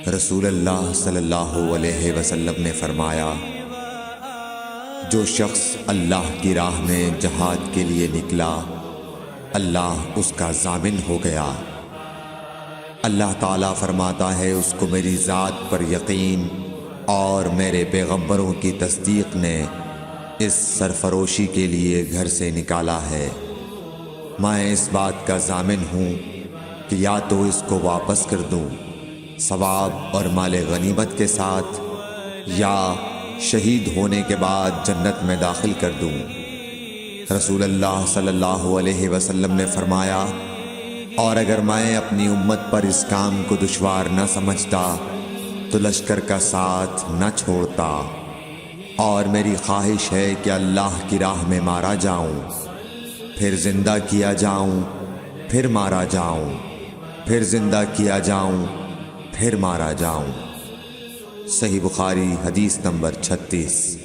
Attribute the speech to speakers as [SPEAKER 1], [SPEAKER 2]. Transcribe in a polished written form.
[SPEAKER 1] رسول اللہ صلی اللہ علیہ وسلم نے فرمایا، جو شخص اللہ کی راہ میں جہاد کے لیے نکلا، اللہ اس کا ضامن ہو گیا۔ اللہ تعالیٰ فرماتا ہے، اس کو میری ذات پر یقین اور میرے پیغمبروں کی تصدیق نے اس سرفروشی کے لیے گھر سے نکالا ہے۔ میں اس بات کا ضامن ہوں کہ یا تو اس کو واپس کر دوں ثواب اور مال غنیمت کے ساتھ، یا شہید ہونے کے بعد جنت میں داخل کر دوں۔ رسول اللہ صلی اللہ علیہ وسلم نے فرمایا، اور اگر میں اپنی امت پر اس کام کو دشوار نہ سمجھتا تو لشکر کا ساتھ نہ چھوڑتا، اور میری خواہش ہے کہ اللہ کی راہ میں مارا جاؤں، پھر زندہ کیا جاؤں، پھر مارا جاؤں، پھر زندہ کیا جاؤں، پھر مارا جاؤں۔ صحیح بخاری حدیث نمبر 36۔